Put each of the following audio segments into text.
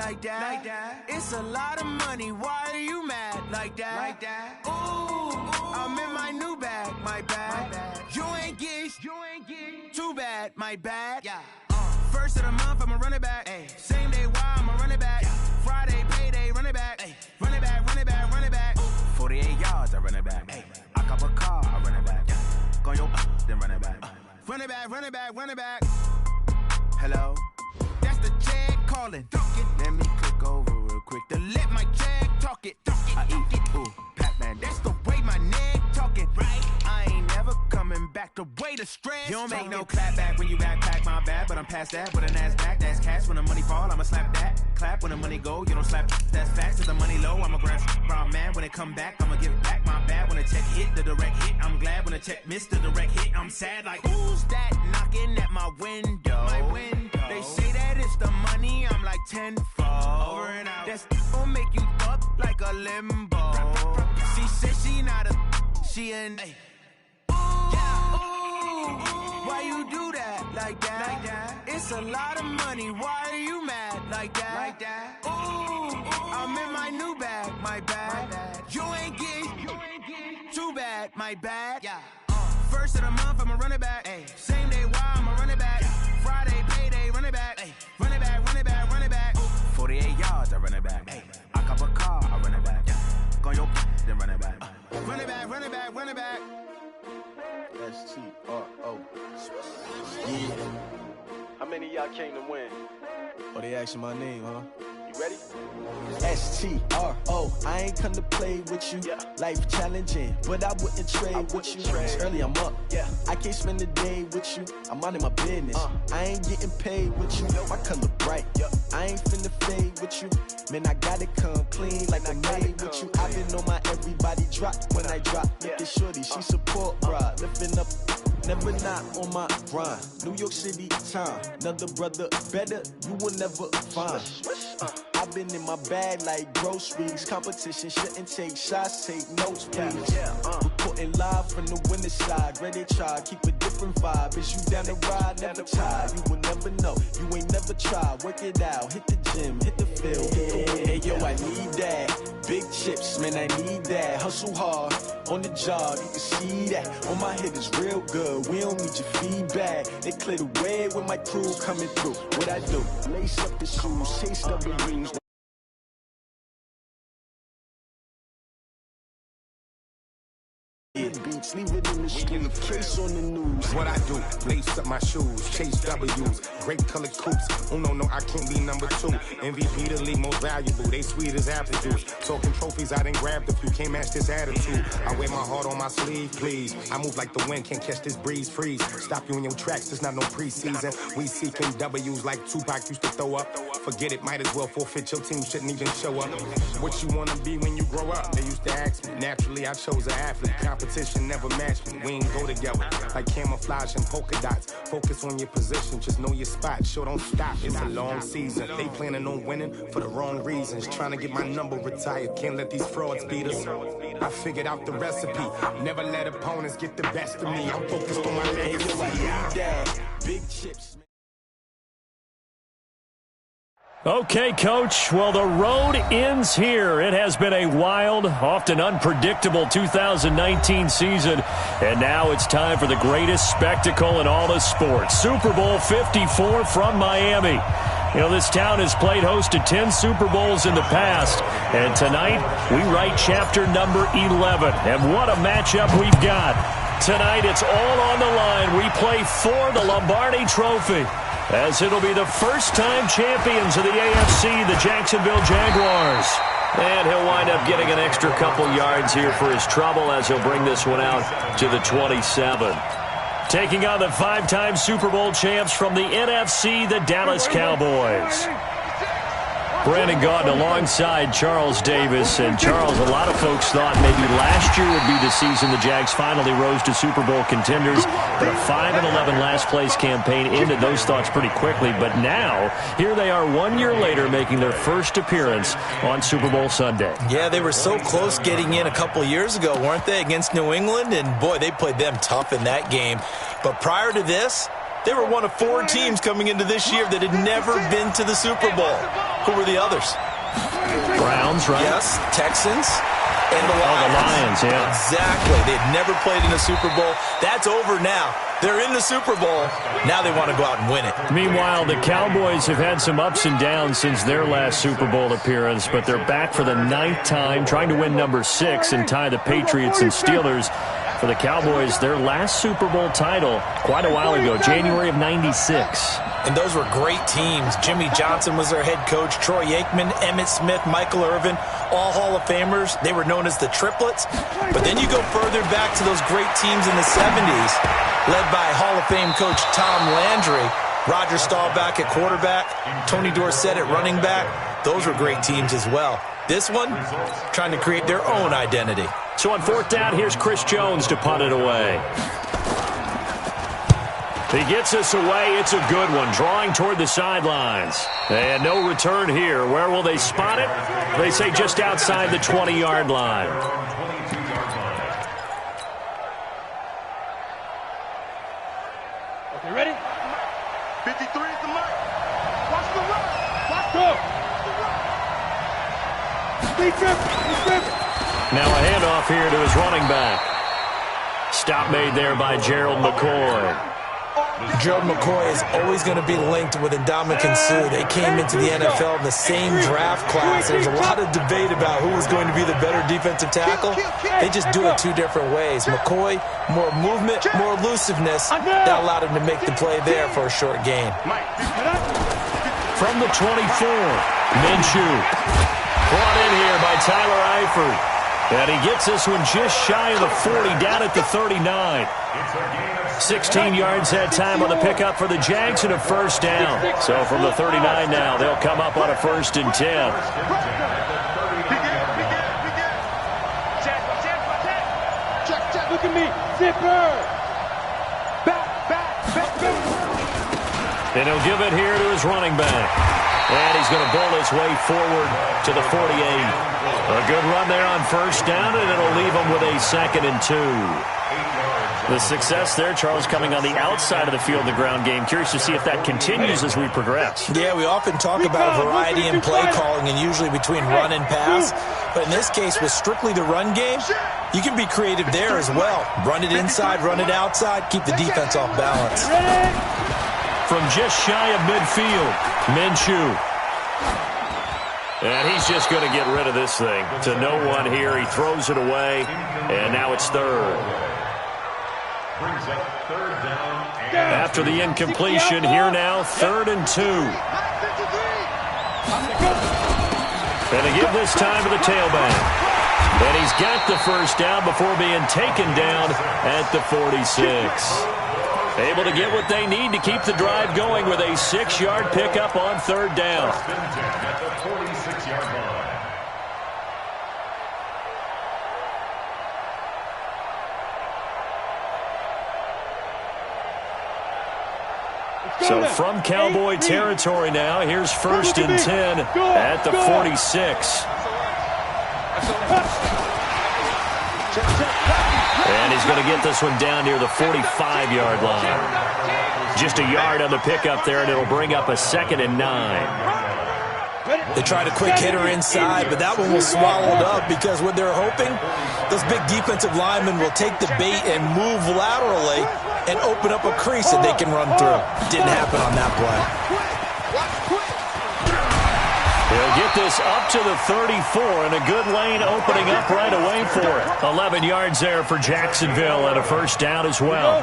like that. It's a lot of money, why are you mad like that? Ooh, I'm in my new bag, my bad. You ain't get too bad, my bad. First of the month, I'ma run it back. Same day, why I'ma run it back. Friday, payday, run it back. Run it back, run it back, run it back. 48 yards, I run it back. I cop a car, I run it back. Go yo, then run it back. Run it back, run it back, run it back. Hello? That's the jag calling. Let me click over real quick to let my jag talk it. I eat it, ooh, Pac-Man. That's the way my neck talking. Right? I ain't never coming back the way the stress. You don't make no clap back when you backpack, my bad, but I'm past that. With a NASDAQ, that's cash. When the money fall, I'ma slap that. Clap when the money go, you don't slap. That's facts. If the money low, I'ma grab brown man. When it come back, I'ma give it back. My bad when the check hit, the direct hit. I'm glad when the check missed the direct hit. I'm sad like, who's that knocking at my window? My window. They say that it's the money, I'm like tenfold. Over and out. That's gon' make you up like a limbo. She said she not a, she an. Why you do that like that? It's a lot of money, why are you mad like that? Ooh, I'm in my new bag, my bad. You ain't get too bad, my bad. First of the month, I'ma run it back. Same day, why I'ma run it back. Friday, payday, run it back. Run it back, run it back, run it back. 48 yards, I run it back. I cop a car, I run it back. Go yo, then run it back. Run it back, run it back, run it back. S-T-R-O. Yeah. How many of y'all came to win? Oh, they asking my name, huh? You ready? S-T-R-O. I ain't come to play with you. Life challenging, but I wouldn't trade with you. Early I'm up. I can't spend the day with you. I'm out in my business. I ain't getting paid with you. My color bright. I ain't finna fade with you. Man, I gotta come clean like I made with you. I've been on my everybody drop when I drop. Look at shorty, she support, bruh. Lifting up, never not on my grind. New York City time, another brother better, you will never find. I've been in my bag like groceries. Competition shouldn't take shots, take notes, please. Reporting live from the winning side. Ready to try, keep a different vibe. Is you down the ride, never tired. You will never know, you ain't never tried. Work it out, hit the gym, hit the field. Hey yo, I need that. Big chips, man, I need that. Hustle hard, on the job, you can see that. On my hit is real good, we don't need your feedback. They clear the way with my crew coming through. What I do, lace up the shoes, chase up the rings. Beats, leave it in the street, case on the news. What I do, lace up my shoes, chase W's, great colored coops. Oh no, I can't be number 2. MVP the league most valuable, they sweet as apple juice. Talking trophies, I done grabbed a few, can't match this attitude. I wear my heart on my sleeve, please. I move like the wind, can't catch this breeze, freeze. Stop you in your tracks, there's not no preseason. We seeking W's like Tupac used to throw up. Forget it, might as well forfeit, your team shouldn't even show up. What you wanna be when you grow up? They used to ask me, naturally I chose an athlete. Competition never matched me, we ain't go together. Like camouflage and polka dots. Focus on your position, just know your spot. Sure, don't stop, it's a long season. They planning on winning for the wrong reasons. Trying to get my number retired, can't let these frauds beat us. I figured out the recipe, never let opponents get the best of me. I'm focused on my legacy. Big chips. Okay, Coach. Well, the road ends here. It has been a wild, often unpredictable 2019 season. And now it's time for the greatest spectacle in all of sports. Super Bowl 54 from Miami. You know, this town has played host to 10 Super Bowls in the past. And tonight, we write chapter number 11. And what a matchup we've got. Tonight, it's all on the line. We play for the Lombardi Trophy, as it'll be the first-time champions of the AFC, the Jacksonville Jaguars. And he'll wind up getting an extra couple yards here for his trouble as he'll bring this one out to the 27. Taking on the 5-time Super Bowl champs from the NFC, the Dallas Cowboys. Brandon Gaudin alongside Charles Davis. And Charles, a lot of folks thought maybe last year would be the season the Jags finally rose to Super Bowl contenders. But a 5-11 last place campaign ended those thoughts pretty quickly. But now, here they are 1 year later making their first appearance on Super Bowl Sunday. Yeah, they were so close getting in a couple years ago, weren't they, against New England? And boy, they played them tough in that game. But prior to this, They were one of 4 teams coming into this year that had never been to the Super Bowl. Who were the others? Browns, right? Yes, Texans. And the Lions. Oh, the Lions, yeah. Exactly. They had never played in a Super Bowl. That's over now. They're in the Super Bowl. Now they want to go out and win it. Meanwhile, the Cowboys have had some ups and downs since their last Super Bowl appearance, but they're back for the 9th time, trying to win number 6 and tie the Patriots and Steelers. For the Cowboys, their last Super Bowl title quite a while ago, January of '96. And those were great teams. Jimmy Johnson was their head coach. Troy Aikman, Emmitt Smith, Michael Irvin, all Hall of Famers. They were known as the Triplets. But then you go further back to those great teams in the 70s, led by Hall of Fame coach Tom Landry, Roger Staubach at quarterback, Tony Dorsett at running back. Those were great teams as well. This one, trying to create their own identity. So on 4th down, here's Chris Jones to punt it away. He gets us away. It's a good one, drawing toward the sidelines. And no return here. Where will they spot it? They say just outside the 20-yard line. Okay, ready? 53 is the mark. Watch the run. Watch go. Now a handoff here to his running back. Stop made there by Gerald McCoy. Gerald McCoy is always going to be linked with Ndamukong Suh. They came into the NFL in the same draft class. There's a lot of debate about who was going to be the better defensive tackle. They just do it 2 different ways. McCoy, more movement, more elusiveness. That allowed him to make the play there for a short gain. From the 24, Minshew. Brought in here by Tyler Eifert. And he gets this one just shy of the 40, down at the 39. 16 yards that time on the pickup for the Jags and a first down. So from the 39 now, they'll come up on a 1st and 10. Look at me. Zipper. And he'll give it here to his running back. And he's going to bowl his way forward to the 48. A good run there on 1st down, and it'll leave him with a 2nd and 2. The success there, Charles, coming on the outside of the field, the ground game. Curious to see if that continues as we progress. Yeah, we often talk about variety in play calling and usually between run and pass. But in this case, with strictly the run game, you can be creative there as well. Run it inside, run it outside, keep the defense off balance. From just shy of midfield, Minshew. And he's just going to get rid of this thing. To no one here. He throws it away, and now it's 3rd. After the incompletion, here now, 3rd and 2. And they give this time to the tailback. And he's got the first down before being taken down at the 46. Able to get what they need to keep the drive going with a 6-yard pickup on 3rd down. So from Cowboy territory now, here's 1st and 10 at the 46. And he's going to get this one down near the 45-yard line. Just a yard on the pickup there, and it'll bring up a 2nd and 9. They tried a quick hitter inside, but that one was swallowed up because what they're hoping, those big defensive linemen will take the bait and move laterally and open up a crease that they can run through. Didn't happen on that play. They'll get this up to the 34, and a good lane opening up right away for it. 11 yards there for Jacksonville, and a first down as well.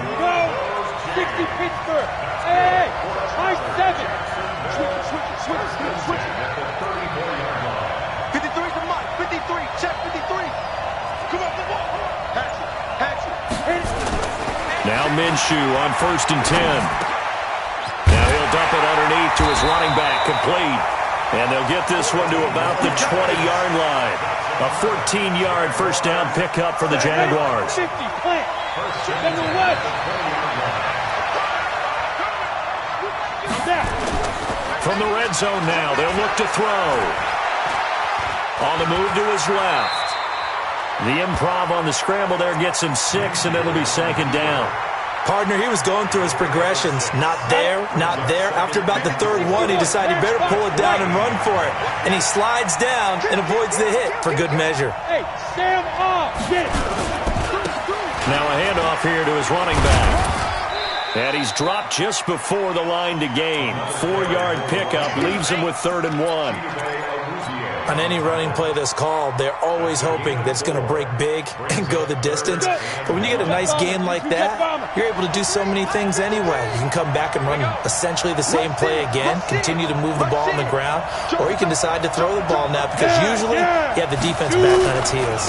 60 Pittsburgh. Hey, high 7. Switch it. 53 to Mike. 53. Check 53. Come on. Hatch it. Now Minshew on 1st and 10. Now he'll dump it underneath to his running back, complete. And they'll get this one to about the 20-yard line. A 14-yard first down pickup for the Jaguars. 50, plant. From the red zone now, they'll look to throw. On the move to his left. The improv on the scramble there gets him 6, and it'll be 2nd down. Partner, he was going through his progressions. Not there, not there. After about the third one, he decided he better pull it down and run for it. And he slides down and avoids the hit for good measure. Hey, stand up. Now a handoff here to his running back. And he's dropped just before the line to gain. 4-yard pickup leaves him with 3rd and 1. On any running play that's called, they're always hoping that it's going to break big and go the distance. But when you get a nice gain like that, you're able to do so many things anyway. You can come back and run essentially the same play again, continue to move the ball on the ground, or you can decide to throw the ball now because usually you have the defense back on its heels.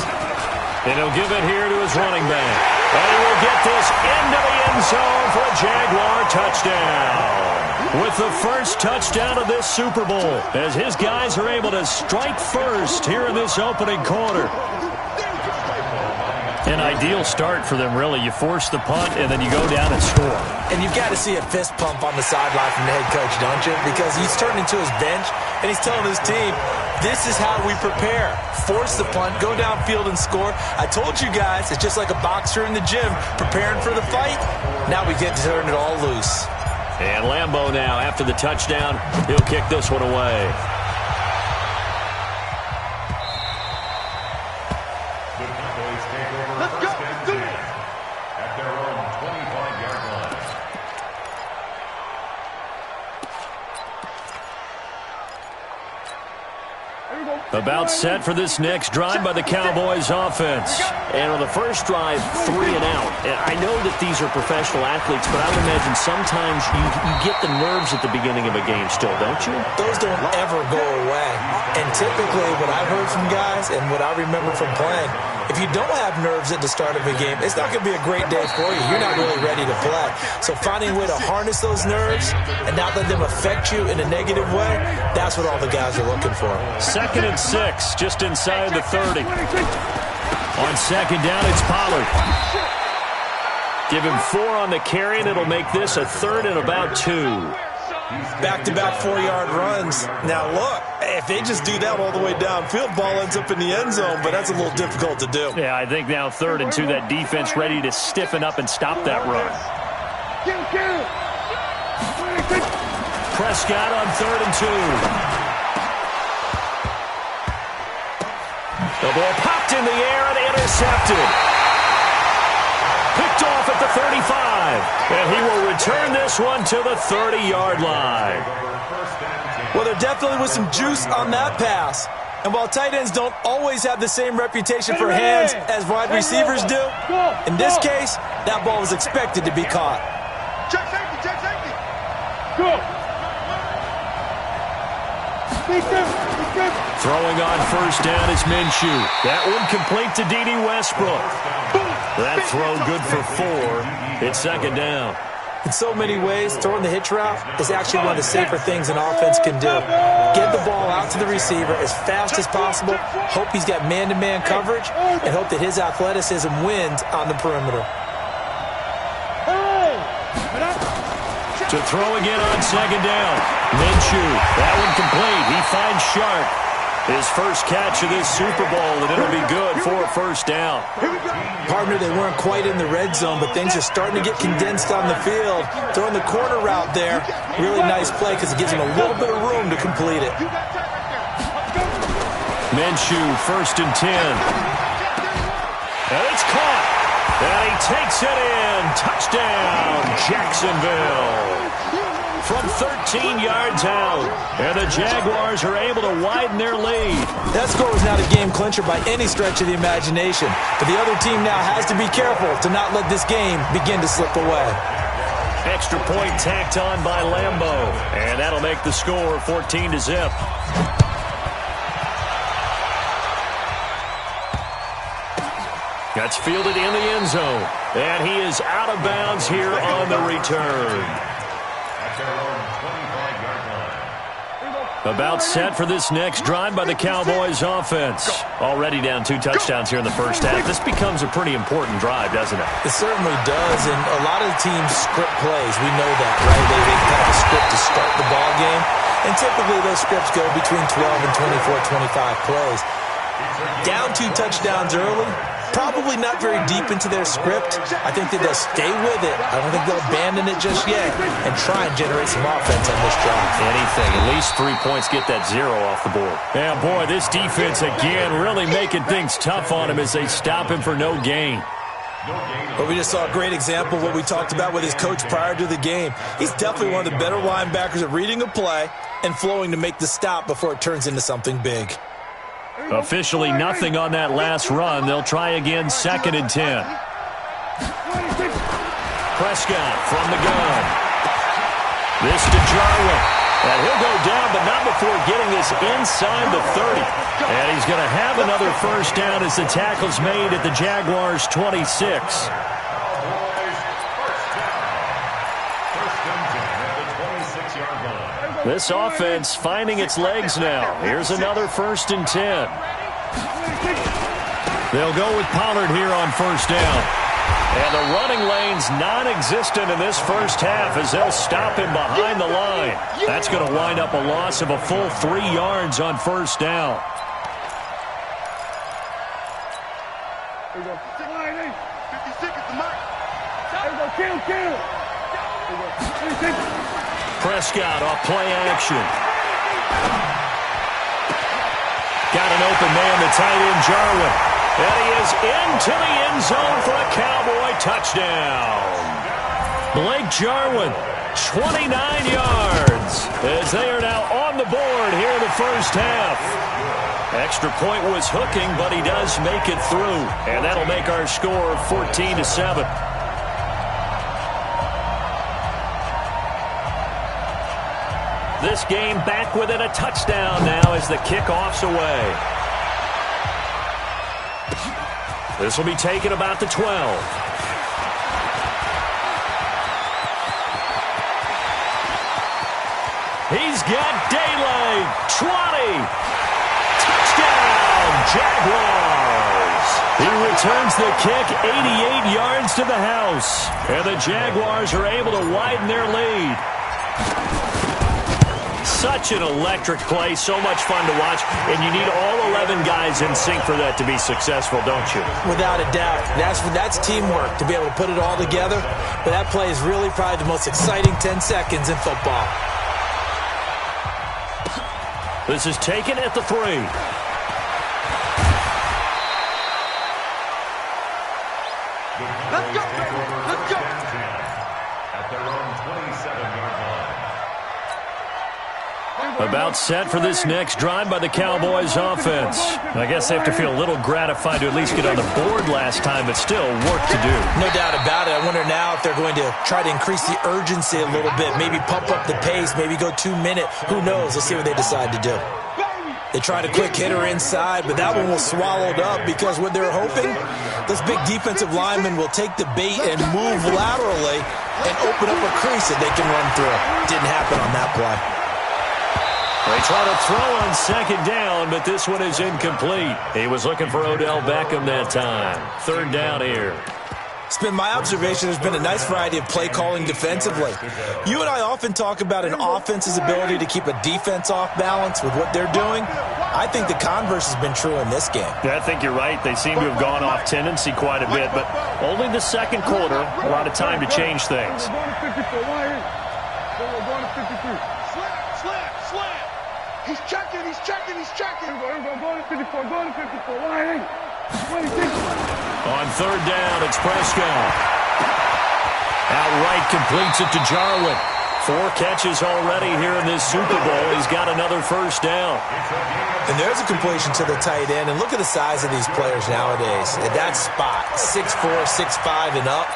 And he'll give it here to his running back. And he will get this into the end zone for a Jaguar touchdown. With the first touchdown of this Super Bowl, as his guys are able to strike first here in this opening quarter. An ideal start for them, really. You force the punt, and then you go down and score. And you've got to see a fist pump on the sideline from the head coach, don't you? Because he's turned into his bench, and he's telling his team, this is how we prepare. Force the punt, go downfield and score. I told you guys, it's just like a boxer in the gym preparing for the fight. Now we get to turn it all loose. And Lambeau now, after the touchdown, he'll kick this one away. Let's go. Let's do it. At their own 25-yard line. About set for this next drive by the Cowboys offense. And on the first drive, 3 and out. And I know that these are professional athletes, but I would imagine sometimes you get the nerves at the beginning of a game still, don't you? Those don't ever go away. And typically what I've heard from guys and what I remember from playing, if you don't have nerves at the start of a game, it's not going to be a great day for you. You're not really ready to play. So finding a way to harness those nerves and not let them affect you in a negative way, that's what all the guys are looking for. 2nd and 6, just inside the 30. On 2nd down, it's Pollard. Give him 4 on the carry, and it'll make this a 3rd and about 2. Back-to-back 4-yard runs. Now, look, if they just do that all the way downfield, ball ends up in the end zone, but that's a little difficult to do. Yeah, I think now 3rd and 2, that defense ready to stiffen up and stop that run. Prescott on 3rd and 2. The ball popped in the air and intercepted. Picked off at the 35. And he will return this one to the 30-yard line. Well, there definitely was some juice on that pass. And while tight ends don't always have the same reputation for hands as wide receivers do, in this case, that ball was expected to be caught. Check safety, check safety. Go. Throwing on 1st down is Minshew. That one complete to D.D. Westbrook. That throw good for 4. It's 2nd down. In so many ways, throwing the hitch route is actually one of the safer things an offense can do. Get the ball out to the receiver as fast as possible, hope he's got man-to-man coverage, and hope that his athleticism wins on the perimeter. To throw again on 2nd down. Minshew, that one complete. He finds Sharp. His first catch of this Super Bowl, and it'll be good for a 1st down. Partner, they weren't quite in the red zone, but things are starting to get condensed on the field. Throwing the corner route there, really nice play because it gives him a little bit of room to complete it. Minshew, 1st and 10. And it's caught. And he takes it in. Touchdown, Jacksonville. From 13 yards out. And the Jaguars are able to widen their lead. That score was not a game clincher by any stretch of the imagination. But the other team now has to be careful to not let this game begin to slip away. Extra point tacked on by Lambeau. And that'll make the score 14-0. That's fielded in the end zone. And he is out of bounds here on the return. About set for this next drive by the Cowboys offense. Already down 2 touchdowns here in the first half. This becomes a pretty important drive, doesn't it? It certainly does, and a lot of the teams script plays. We know that, right? They have a script to start the ball game, and typically those scripts go between 12 and 24, 25 plays. Down 2 touchdowns early, Probably not very deep into their script. I think that they'll stay with it. I don't think they'll abandon it just yet and try and generate some offense on this drive. Anything. At least 3 points, get that 0 off the board. Yeah, boy, this defense again really making things tough on him as they stop him for no gain. But we just saw a great example of what we talked about with his coach prior to the game. He's definitely one of the better linebackers at reading a play and flowing to make the stop before it turns into something big. Officially nothing on that last run. They'll try again, 2nd and 10. Prescott from the gun. This to Jarwin. And he'll go down, but not before getting this inside the 30. And he's going to have another first down as the tackle's made at the Jaguars' 26. This offense finding its legs now. Here's another 1st and 10. They'll go with Pollard here on first down. And the running lane's non-existent in this first half as they'll stop him behind the line. That's going to wind up a loss of a full 3 yards on first down. Prescott off play action. Got an open man, the tight end Jarwin. And he is into the end zone for a Cowboy touchdown. Blake Jarwin, 29 yards, as they are now on the board here in the first half. Extra point was hooking, but he does make it through. And that'll make our score 14-7. This game back within a touchdown now as the kickoff's away. This will be taken about the 12. He's got daylight. 20. Touchdown, Jaguars. He returns the kick 88 yards to the house. And the Jaguars are able to widen their lead. Such an electric play, so much fun to watch, and you need all 11 guys in sync for that to be successful, don't you? Without a doubt. That's teamwork to be able to put it all together, but that play is really probably the most exciting 10 seconds in football. This is taken at the 3. Let's go! Let's go! At their own 27-yard line. About set for this next drive by the Cowboys offense. I guess they have to feel a little gratified to at least get on the board last time, but still work to do. No doubt about it. I wonder now if they're going to try to increase the urgency a little bit, maybe pump up the pace, maybe go 2-minute. Who knows? Let's see what they decide to do. They tried a quick hitter inside, but that one was swallowed up because what they're hoping, those big defensive linemen will take the bait and move laterally and open up a crease that they can run through. Didn't happen on that play. They try to throw on second down, but this one is incomplete. He was looking for Odell Beckham that time. 3rd down here. It's been my observation there's been a nice variety of play calling defensively. You and I often talk about an offense's ability to keep a defense off balance with what they're doing. I think the converse has been true in this game. Yeah, I think you're right. They seem to have gone off tendency quite a bit, but only the second quarter, a lot of time to change things. He's checking, he's checking, he's checking. Go to 54, go to 54. Line 26. On 3rd down, it's Prescott. Outright completes it to Jarwin. 4 catches already here in this Super Bowl. He's got another first down. And there's a completion to the tight end. And look at the size of these players nowadays. At that spot, 6'4", 6'5", and up.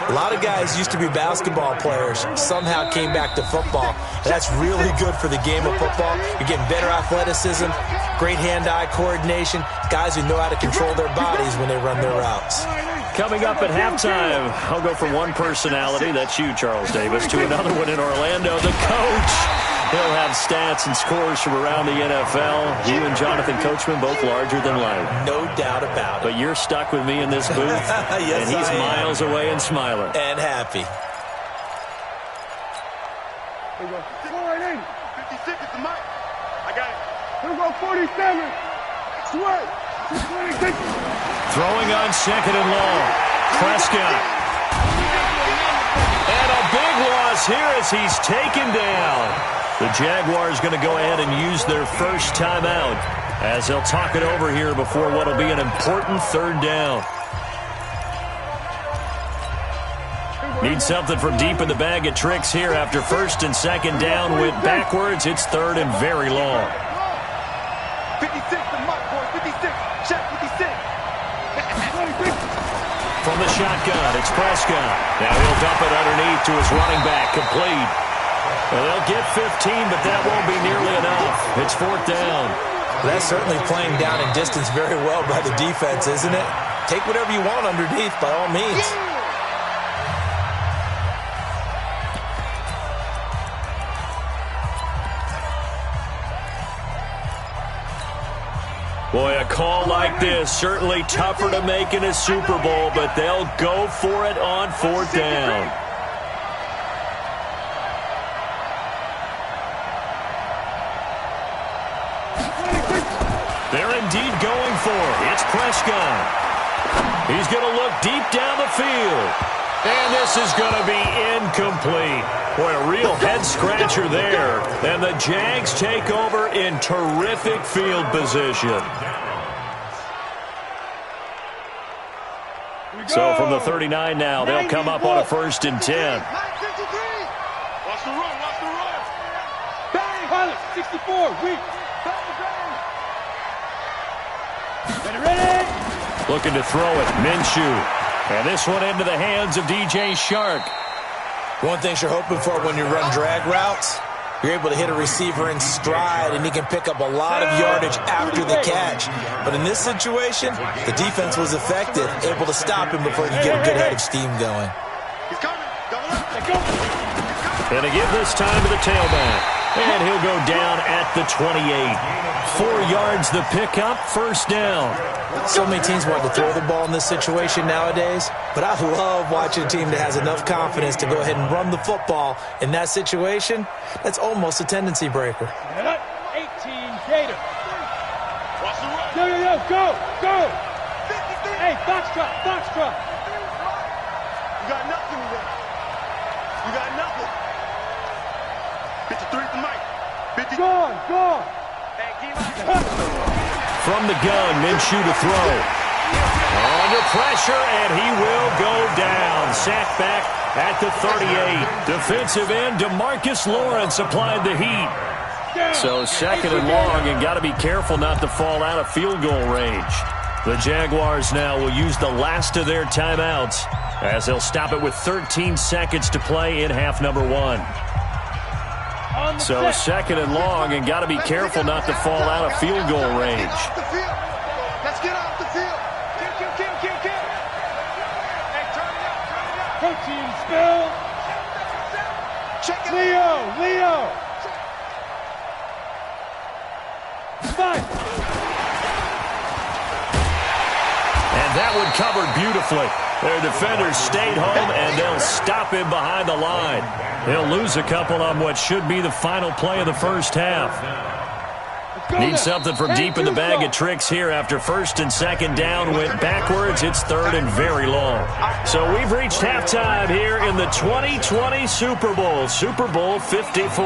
A lot of guys used to be basketball players, somehow came back to football. That's really good for the game of football. You're getting better athleticism, great hand-eye coordination, guys who know how to control their bodies when they run their routes. Coming up at halftime, I'll go from one personality, that's you, Charles Davis, to another one in Orlando, the coach. He'll have stats and scores from around the NFL. You and Jonathan Coachman, both larger than life. No doubt about it. But you're stuck with me in this booth, yes, and he's miles away and smiling. And happy. Here we go. 56 is the mic. I got it. Here we go, 47. Sweat. 26. Throwing on second and long. Prescott. And a big loss here as he's taken down. The Jaguars going to go ahead and use their first timeout as they'll talk it over here before what will be an important third down. Need something from deep in the bag of tricks here after first and second down went backwards. It's third and very long. 56, the mark, boy. 56. Check 56. From the shotgun, it's Prescott. Now he'll dump it underneath to his running back, complete. Well, they'll get 15, but that won't be nearly enough. It's fourth down. That's certainly playing down in distance very well by the defense, isn't it? Take whatever you want underneath, by all means. Boy, a call like this, certainly tougher to make in a Super Bowl, but they'll go for it on fourth down. They're indeed going for it. It's Prescott. He's going to look deep down the field. And this is going to be incomplete. Boy, a real head-scratcher there. And the Jags take over in terrific field position. So from the 39 now, they'll come up on a first and 10. Watch the run, watch the run. Bang! Pilot, 64, weak. Ready? Looking to throw it, Minshew. And this one into the hands of DJ Shark. One thing you're hoping for when you run drag routes, you're able to hit a receiver in stride, and he can pick up a lot of yardage after the catch. But in this situation, the defense was effective, able to stop him before he could get a good head of steam going. He's coming. Double up. Let go. And to give this time to the tailback. And he'll go down at the 28. 4 yards the pickup, first down. So many teams want to throw the ball in this situation nowadays, but I love watching a team that has enough confidence to go ahead and run the football. In that situation, that's almost a tendency breaker. 18 Gator. Watch the run. Yo, go. 53. Hey, Foxtrot. You got nothing today. You got nothing. 53 to Mike. 50. Gone. From the gun, Minshew to throw. Under pressure, and he will go down. Sacked back at the 38. Defensive end, DeMarcus Lawrence applied the heat. So second and long, and got to be careful not to fall out of field goal range. The Jaguars now will use the last of their timeouts as they'll stop it with 13 seconds to play in half number 1. So second and long, and got to be careful not to fall out of field goal range. Let's get off the field. Kill. Hey, turn it up. Protein spill. Check it. Leo. Five. And that one covered beautifully. Their defenders stayed home, and they'll stop him behind the line. He'll lose a couple on what should be the final play of the first half. Need something from deep in the bag of tricks here after first and second down went backwards. It's third and very long. So we've reached halftime here in the 2020 Super Bowl, Super Bowl 54.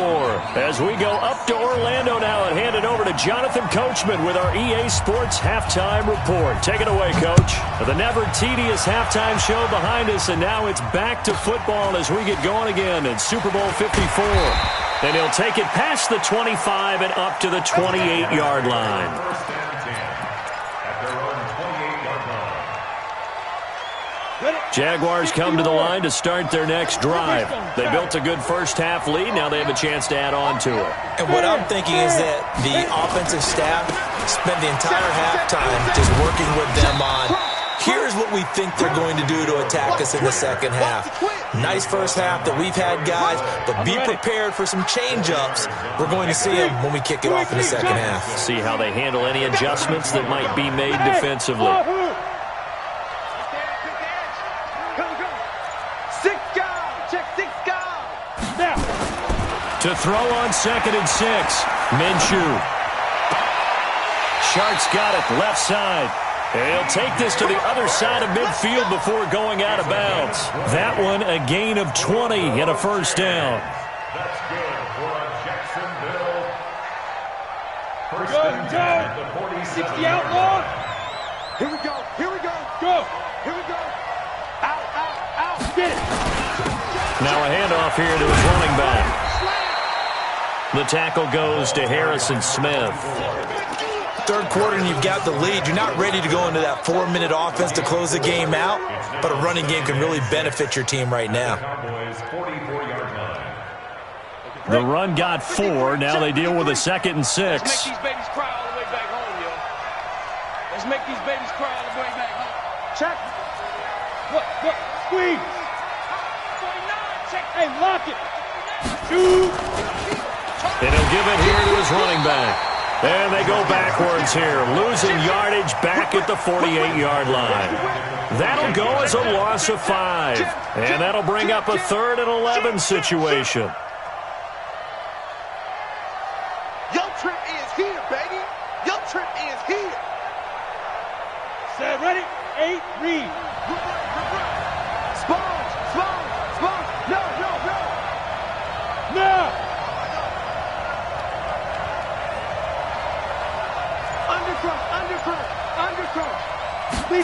As we go up to Orlando now and hand it over to Jonathan Coachman with our EA Sports Halftime Report. Take it away, Coach. The never tedious halftime show behind us, and now it's back to football as we get going again in Super Bowl 54. And he'll take it past the 25 and up to the 28-yard line. First down 10 at their own 28-yard line. Jaguars come to the line to start their next drive. They built a good first-half lead. Now they have a chance to add on to it. And what I'm thinking is that the offensive staff spent the entire halftime just working with them on, here's what we think they're going to do to attack us in the second half. Nice first half that we've had, guys, but be prepared for some change-ups. We're going to see them when we kick it off in the second half. See how they handle any adjustments that might be made defensively. To throw on second and 6, Minshew. Shark's got it, left side. He'll take this to the other side of midfield before going out of bounds. That one a gain of 20 and a first down. That's good for Jacksonville. First Go, and 10 at the 47 yard line. Here we go. Here we go. Go. Here we go. Out, out, out. Get it. Now a handoff here to his running back. The tackle goes to Harrison Smith. Third quarter and you've got the lead. You're not ready to go into that 4-minute offense to close the game out, but a running game can really benefit your team right now. Cowboys 44-yard line. The run got 4. Now they deal with a 2nd and 6. Let's make these babies cry all the way back home, yo. Let's make these babies cry all the way back home. Check. Look, squeeze. 49, check. Hey, lock it. Shoot. And he'll give it here to his running back. And they go backwards here, losing yardage back at the 48-yard line. That'll go as a loss of 5. And that'll bring up a 3rd and 11 situation. Your trip is here, baby. Your trip is here. Set, ready? 8, read. Sponge. No. Undercross. Be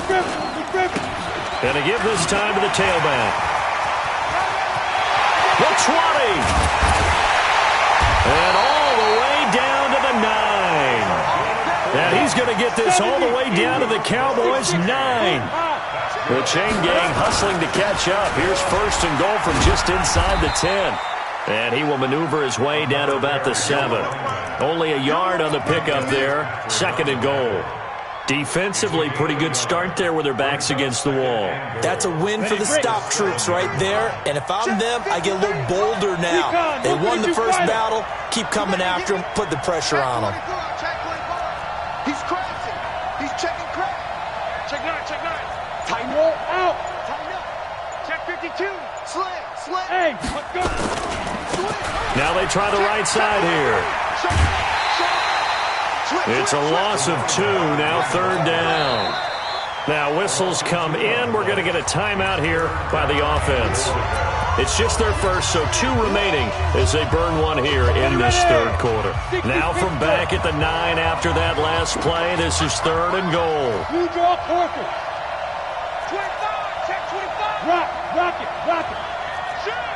gripping. And to give this time to the tailback. The 20. And all the way down to the 9. Now he's going to get this all the way down to the Cowboys' 9. The chain gang hustling to catch up. Here's 1st and goal from just inside the 10. And he will maneuver his way down to about the 7. Only a yard on the pickup there. 2nd and goal. Defensively, pretty good start there with their backs against the wall. That's a win for the stop troops right there. And if I'm them, I get a little bolder now. They won the first battle. Keep coming after them. Put the pressure on them. He's crashing. He's checking crack. Check 9. Tighten up. Tighten up. Check 52. Slam. Hey, let's go. Now they try the right side here. It's a loss of 2, now 3rd down. Now whistles come in. We're going to get a timeout here by the offense. It's just their first, so 2 remaining as they burn one here in this 3rd quarter. Now from back at the 9 after that last play, this is 3rd and goal. You draw Parker. 25, check 25. Rock it. Sure.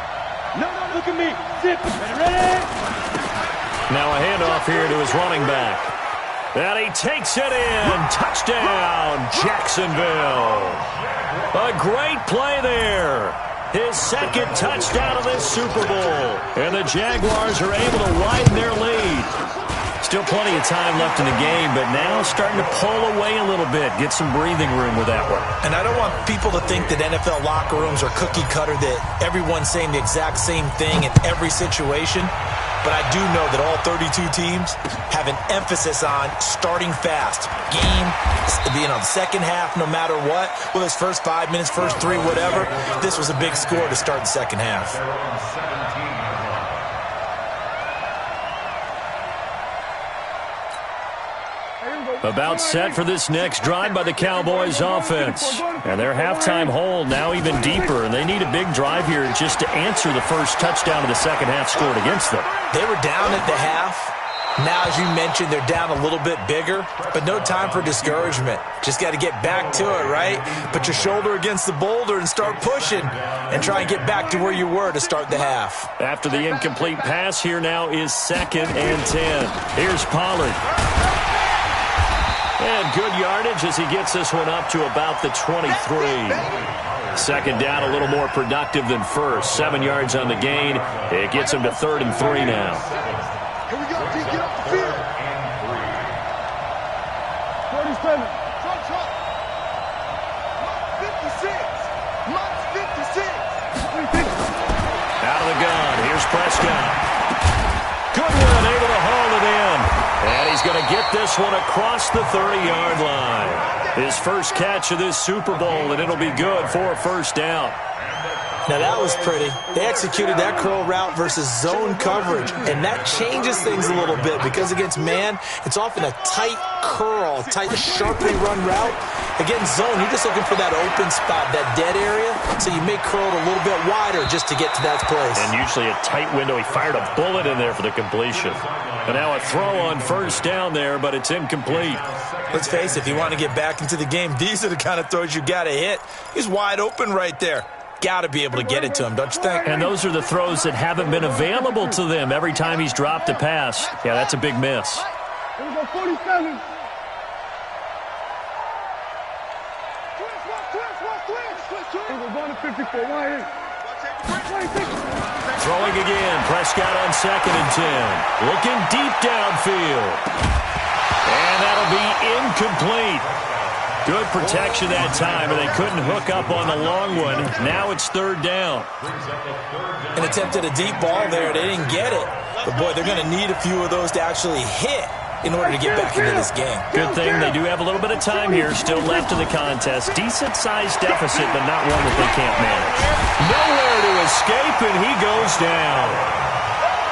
No, look at me. Sit. Ready? Now a handoff here to his running back. And he takes it in. Touchdown, Jacksonville. A great play there. His 2nd touchdown of this Super Bowl. And the Jaguars are able to widen their lead. Still plenty of time left in the game, but now starting to pull away a little bit. Get some breathing room with that one. And I don't want people to think that NFL locker rooms are cookie cutter, that everyone's saying the exact same thing in every situation. But I do know that all 32 teams have an emphasis on starting fast. Game, being on the second half, no matter what. Well, his first 5 minutes, first 3, whatever. This was a big score to start the second half. About set for this next drive by the Cowboys offense. And their halftime hole now even deeper, and they need a big drive here just to answer the first touchdown of the second half scored against them. They were down at the half. Now, as you mentioned, they're down a little bit bigger, but no time for discouragement. Just got to get back to it, right? Put your shoulder against the boulder and start pushing and try and get back to where you were to start the half. After the incomplete pass, here now is 2nd and 10. Here's Pollard. And good yardage as he gets this one up to about the 23. 2nd down, a little more productive than first. 7 yards on the gain. It gets him to 3rd and 3 now. Here we go, D. Get off the field. 37. Trump. 56. Mike's 56. Out of the gun. Here's Prescott. Good one, able to haul it in. And he's going to get this one across the 30-yard line. His first catch of this Super Bowl, and it'll be good for a first down. Now that was pretty. They executed that curl route versus zone coverage, and that changes things a little bit because against man, it's often a tight curl, tight, sharply run route. Against zone, you're just looking for that open spot, that dead area, so you may curl it a little bit wider just to get to that place. And usually a tight window. He fired a bullet in there for the completion. And now a throw on first down there, but it's incomplete. Let's face it, if you want to get back into the game, these are the kind of throws you got to hit. He's wide open right there. Got to be able to get it to him, don't you think? And those are the throws that haven't been available to them every time he's dropped a pass. Yeah, that's a big miss. Here we go, 47. We're going to 54. Throwing again. Prescott on 2nd and 10. Looking deep downfield. And that'll be incomplete. Good protection that time, and they couldn't hook up on the long one. Now it's 3rd down. An attempt at a deep ball there. They didn't get it. But, boy, they're going to need a few of those to actually hit in order to get back into this game. Good thing they do have a little bit of time here still left in the contest. Decent-sized deficit, but not one that they can't manage. Nowhere to escape, and he goes down.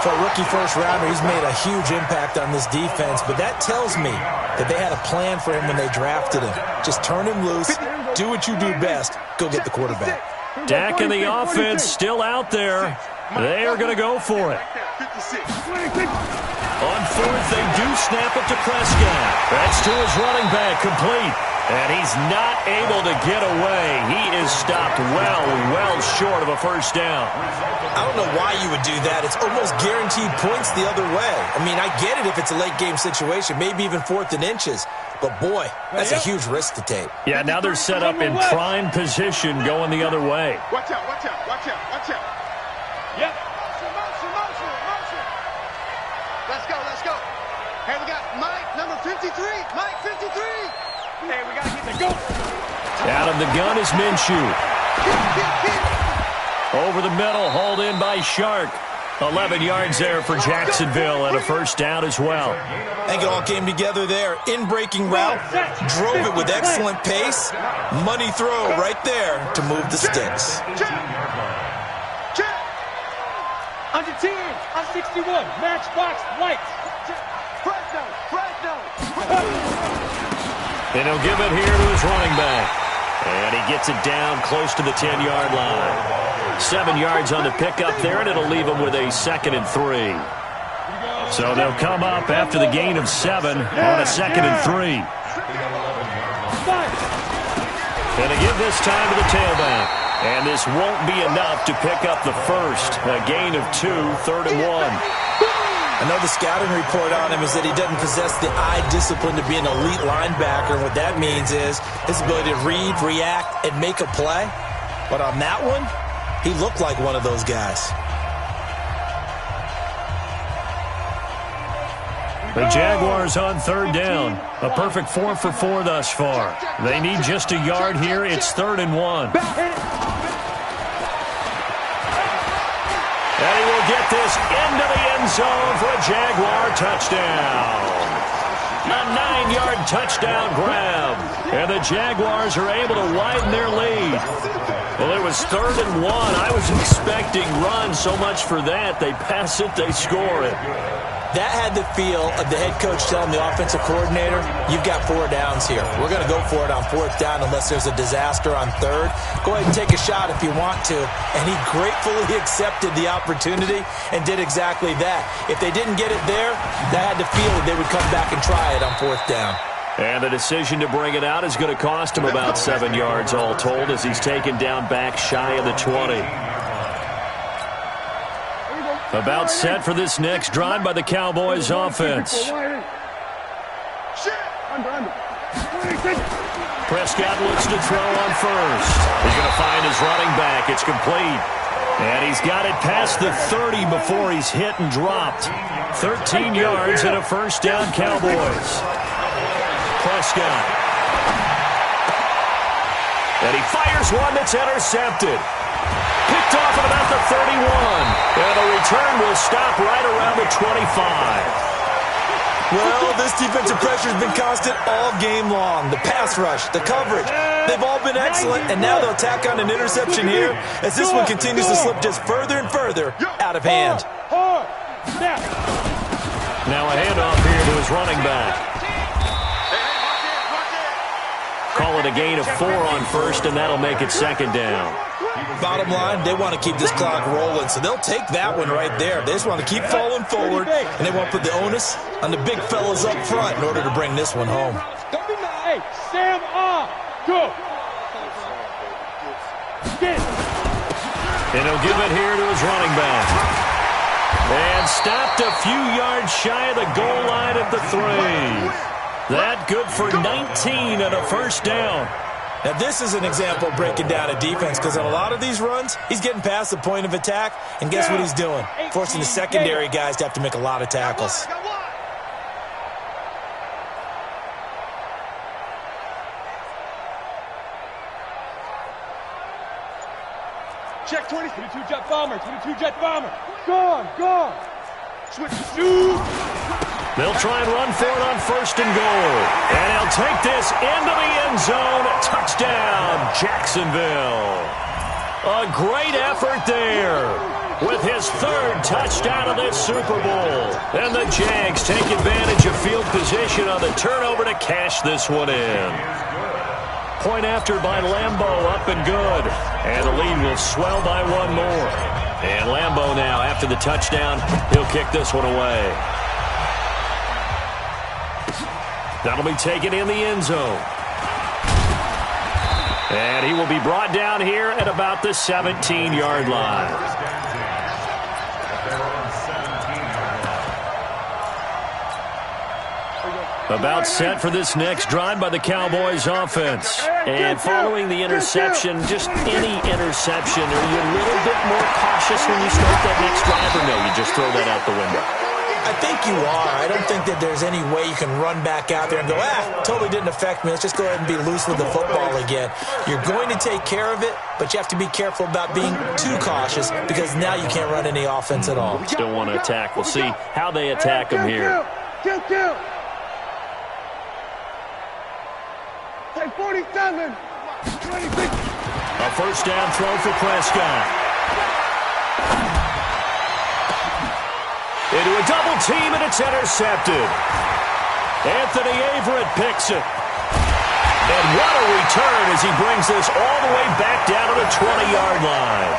For a rookie first-rounder, he's made a huge impact on this defense, but that tells me that they had a plan for him when they drafted him. Just turn him loose, do what you do best, go get the quarterback. Dak and the offense still out there. They are going to go for it. On 4th, they do snap it to Prescott. That's to his running back, complete. And he's not able to get away. He is stopped well short of a first down. I don't know why you would do that. It's almost guaranteed points the other way. I mean, I get it if it's a late game situation, maybe even 4th and inches. But, boy, that's a huge risk to take. Yeah, now they're set up in prime position going the other way. Watch out. Yep. Motion. Let's go. Hey, we got Mike, number 53. Mike, 53. Hey, we got to get the go. Out of the gun is Minshew. Over the middle, hauled in by Shark. 11 yards there for Jacksonville and a first down as well. I think it all came together there. In-breaking route, drove it with excellent pace. Money throw right there to move the sticks. Under 10, on 61, matchbox lights. Fresno. And he'll give it here to his running back. And he gets it down close to the 10-yard line. 7 yards on the pickup there, and it'll leave him with a 2nd and 3. So they'll come up after the gain of 7 on a 2nd and 3. And again this time to the tailback. And this won't be enough to pick up the first. A gain of 2, 3rd and 1. I know the scouting report on him is that he doesn't possess the eye discipline to be an elite linebacker. And what that means is his ability to read, react, and make a play. But on that one, he looked like one of those guys. The Jaguars on 3rd down. A perfect 4 for 4 thus far. They need just a yard here. It's 3rd and 1. And he will get this into the end zone for a Jaguar touchdown. A 9-yard touchdown grab. And the Jaguars are able to widen their lead. Well, it was 3rd and 1. I was expecting run, so much for that. They pass it, they score it. That had the feel of the head coach telling the offensive coordinator, you've got 4 downs here. We're going to go for it on 4th down unless there's a disaster on 3rd. Go ahead and take a shot if you want to. And he gratefully accepted the opportunity and did exactly that. If they didn't get it there, that had the feel that they would come back and try it on 4th down. And the decision to bring it out is going to cost him about 7 yards all told as he's taken down back shy of the 20. About set for this next drive by the Cowboys offense. Prescott looks to throw on first. He's going to find his running back. It's complete. And he's got it past the 30 before he's hit and dropped. 13 yards and a first down, Cowboys. Prescott. And he fires one that's intercepted. Picked off at about the 31. And the return will stop right around the 25. Well, this defensive pressure has been constant all game long. The pass rush, the coverage, They've all been excellent, and now they'll tack on an interception here as this one continues to slip just further and further out of hand. Now a handoff here to his running back. Call it a gain of 4 on first, and that'll make it second down. Bottom line, they want to keep this clock rolling, so they'll take that one right there. They just want to keep falling forward, and they want to put the onus on the big fellas up front in order to bring this one home. Hey, Sam, go. And he'll give it here to his running back. And stopped a few yards shy of the goal line at the 3. That good for 19 and a first down. Now, this is an example of breaking down a defense because on a lot of these runs, he's getting past the point of attack, and guess what he's doing? Forcing the secondary guys to have to make a lot of tackles. Check 20, 22 jet bomber, 22 jet bomber. Gone. Switch, shoot. They'll try and run for it on first and goal. And he'll take this into the end zone. Touchdown, Jacksonville. A great effort there with his 3rd touchdown of this Super Bowl. And the Jags take advantage of field position on the turnover to cash this one in. Point after by Lambeau, up and good. And the lead will swell by 1 more. And Lambeau now, after the touchdown, he'll kick this one away. That'll be taken in the end zone. And he will be brought down here at about the 17-yard line. About set for this next drive by the Cowboys offense. And following the interception, just any interception, are you a little bit more cautious when you start that next drive, or no, you just throw that out the window? I think you are. I don't think that there's any way you can run back out there and go, totally didn't affect me. Let's just go ahead and be loose with the football again. You're going to take care of it, but you have to be careful about being too cautious because now you can't run any offense at all. Still want to attack. We'll see how they attack him here. Kill. Take 47. 26. A first down throw for Prescott. Into a double team, and it's intercepted. Anthony Averett picks it. And what a return as he brings this all the way back down to the 20-yard line.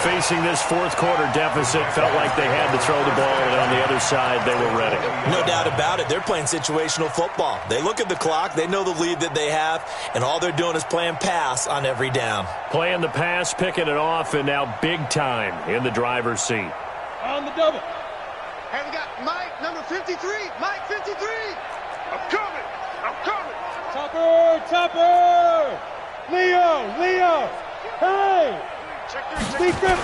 Facing this 4th quarter deficit, felt like they had to throw the ball, and on the other side, they were ready. No doubt about it. They're playing situational football. They look at the clock, they know the lead that they have, and all they're doing is playing pass on every down. Playing the pass, picking it off, and now big time in the driver's seat. On the double. Hey, we got Mike, number 53. Mike, 53. I'm coming. Topper. Leo. Hey. Speak grip.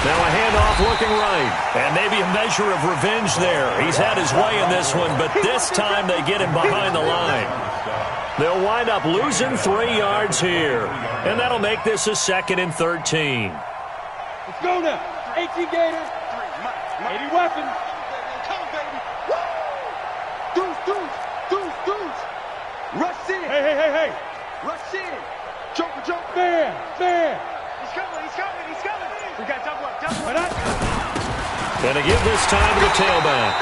Now a handoff looking right. And maybe a measure of revenge there. He's had his way in this one, but this time they get him behind the line. They'll wind up losing 3 yards here. And that'll make this a 2nd and 13. Let's go now. 18 Gators. 80 weapons. Come on, baby. Deuce. Rush in. Hey. Rush in. Jump. Fair. He's coming. We got double up. And to give this time to the tailback.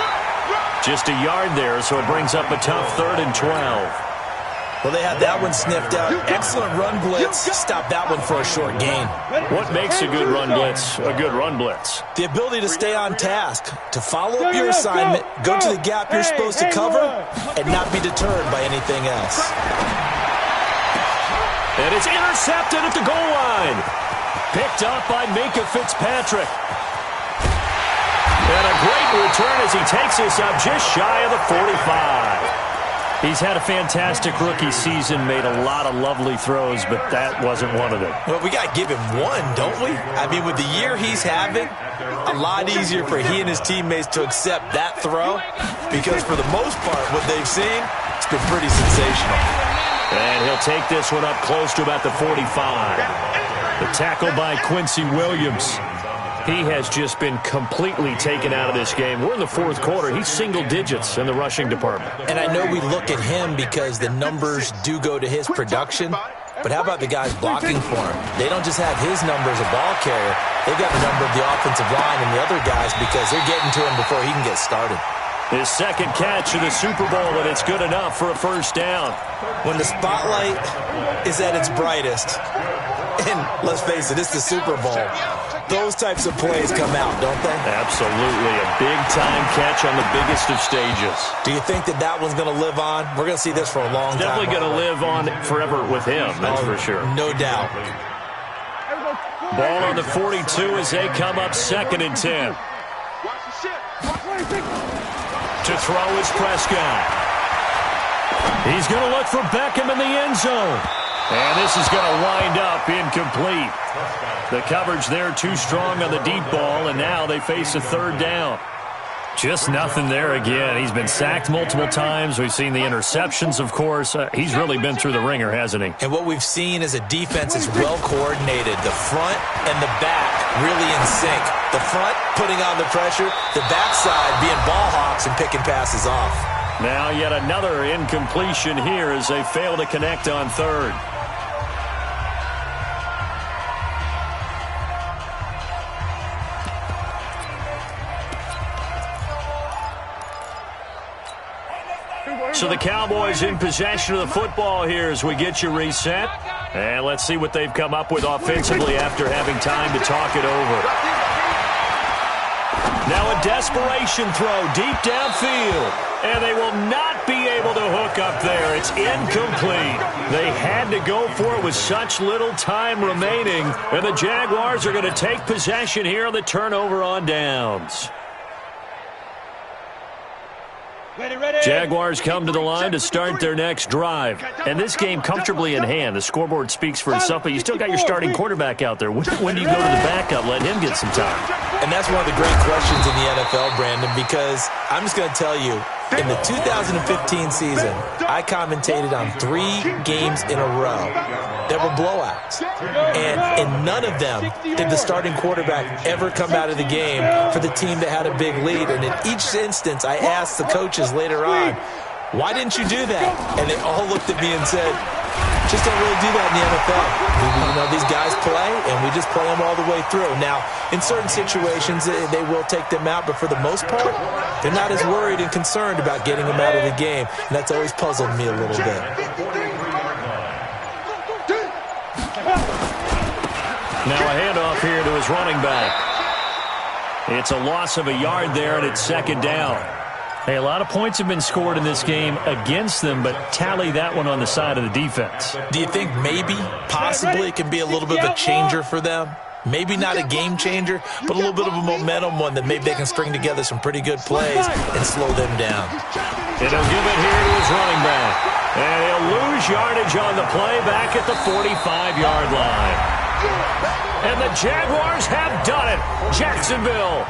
Just a yard there, so it brings up a tough 3rd and 12. Well, they had that one sniffed out. Excellent run blitz. Stop that one for a short gain. What makes a good run blitz a good run blitz? The ability to stay on task, to follow up your assignment, go to the gap you're supposed to cover, and not be deterred by anything else. And it's intercepted at the goal line. Picked up by Minkah Fitzpatrick. And a great return as he takes us up just shy of the 45. He's had a fantastic rookie season, made a lot of lovely throws, but that wasn't one of them. Well, we got to give him one, don't we? I mean, with the year he's having, a lot easier for he and his teammates to accept that throw because for the most part, what they've seen, it's been pretty sensational. And he'll take this one up close to about the 45. The tackle by Quincy Williams. He has just been completely taken out of this game. We're in the fourth quarter. He's single digits in the rushing department. And I know we look at him because the numbers do go to his production, but how about the guys blocking for him? They don't just have his number as a ball carrier. They've got the number of the offensive line and the other guys because they're getting to him before he can get started. His second catch of the Super Bowl, and it's good enough for a first down. When the spotlight is at its brightest, and let's face it, it's the Super Bowl, those types of plays come out, don't they? Absolutely. A big-time catch on the biggest of stages. Do you think that one's going to live on? We're going to see this for a long time. Definitely going to live on forever with him, that's for sure. No doubt. Ball on the 42 as they come up 2nd and 10. To throw is Prescott. He's going to look for Beckham in the end zone. And this is going to wind up incomplete. The coverage there too strong on the deep ball, and now they face a third down. Just nothing there again. He's been sacked multiple times. We've seen the interceptions, of course. He's really been through the ringer, hasn't he? And what we've seen is a defense that's well coordinated. The front and the back really in sync. The front putting on the pressure, the backside being ball hawks and picking passes off. Now yet another incompletion here as they fail to connect on third. So the Cowboys in possession of the football here as we get you reset. And let's see what they've come up with offensively after having time to talk it over. Now a desperation throw deep downfield. And they will not be able to hook up there. It's incomplete. They had to go for it with such little time remaining. And the Jaguars are going to take possession here on the turnover on downs. Jaguars come to the line to start their next drive. And this game comfortably in hand. The scoreboard speaks for itself, but you still got your starting quarterback out there. When do you go to the backup? Let him get some time. And that's one of the great questions in the NFL, Brandon, because I'm just going to tell you, in the 2015 season, I commentated on 3 games in a row that were blowouts. And in none of them did the starting quarterback ever come out of the game for the team that had a big lead. And in each instance, I asked the coaches later on, why didn't you do that? And they all looked at me and said, just don't really do that in the NFL. You know, these guys play, and we just play them all the way through. Now, in certain situations, they will take them out, but for the most part, they're not as worried and concerned about getting them out of the game, and that's always puzzled me a little bit. Now a handoff here to his running back. It's a loss of a yard there, and it's 2nd down. Hey, a lot of points have been scored in this game against them, but tally that one on the side of the defense. Do you think maybe, possibly, it can be a little bit of a changer for them? Maybe not a game changer, but a little bit of a momentum one that maybe they can string together some pretty good plays and slow them down. And he'll give it here to his running back. And he'll lose yardage on the play back at the 45-yard line. And the Jaguars have done it. Jacksonville.